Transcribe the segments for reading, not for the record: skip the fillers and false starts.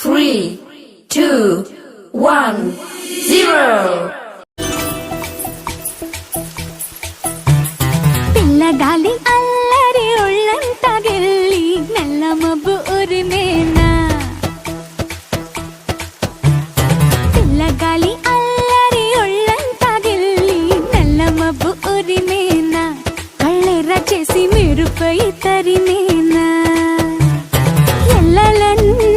3, 2, 1, 0. పిల్లగాలి అల్లరి ఒళ్ళంతా గెల్లి నల్ల మబ్బు ఉరిమేనా. పిల్లగాలి అల్లరి ఒళ్ళంతా గెల్లి నల్ల మబ్బు ఉరిమేనా. కళ్ళెర్ర చేసి మెరుపై తరిమేనా. ఎల్లలన్నీ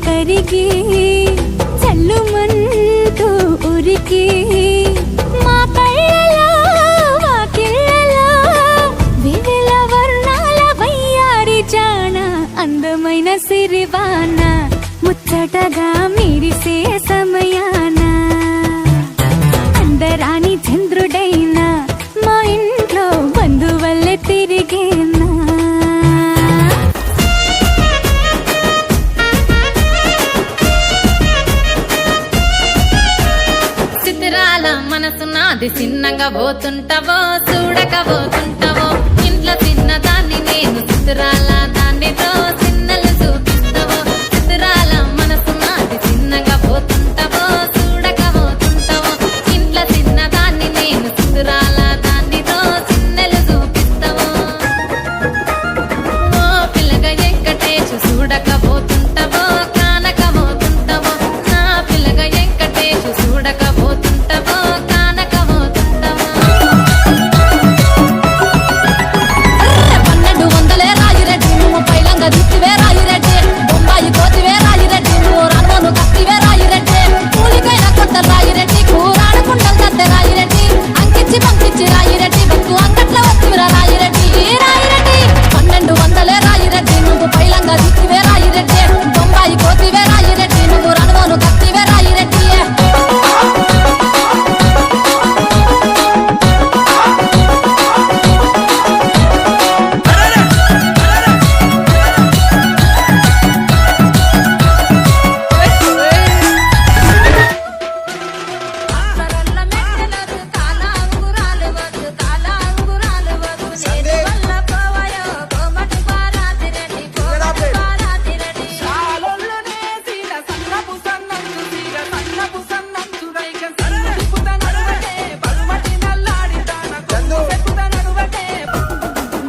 కరిగి చల్లుమంటూ ఉరికి మా కళ్ళలో వాకిళ్ళలో వివిల వర్ణాల వయ్యారి జాణ అందమైన సిరివాన ముచ్చటగా మెరిసే సమయాన అందరాని చంద్రుడైనా మా ఇంట్లో బంధువల్లే తిరిగేనా. మనసు నాది చిన్నగా పోతుంటావో చూడకపోతుంటావో ఇంట్లో చిన్నదాన్ని నేను చిత్రాల దాన్నితో చిన్నలు చూపిస్తావో. చిత్రాల మనసు నాది చిన్నగా పోతుంటావో చూడకపోతుంటావో ఇంట్లో చిన్నదాన్ని నేను చిత్రాల దాన్నితో చిన్నలు చూపిస్తావో. ఓ పిల్లగా వెంకటేశు చూడకపోతుంటావో కానకపోతుంటావో. నా పిల్లగా వెంకటేశు చూడకపోతుంటావో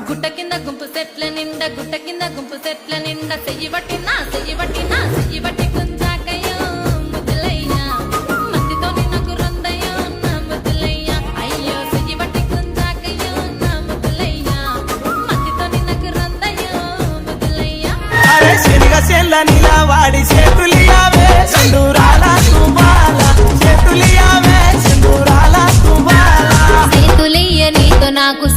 గుట్ట కింద గుంపు చెట్ల నిండా చెయ్యి పట్టినా గుంజాకయ్యో ముద్దులయ్యా మట్టితో నాకు రొందయ్యో నా ముద్దులయ్యా. అయ్యో చెయ్యి పట్టి గుంజాకయ్యో నా ముద్దులయ్యా మట్టితో నాకు రొందయ్యో ముద్దులయ్యా. వాడి చేతులియావే సింధూరాల తువాల చేతులియావే సింధూరాల తువాల చేతులియ నీతో నాకు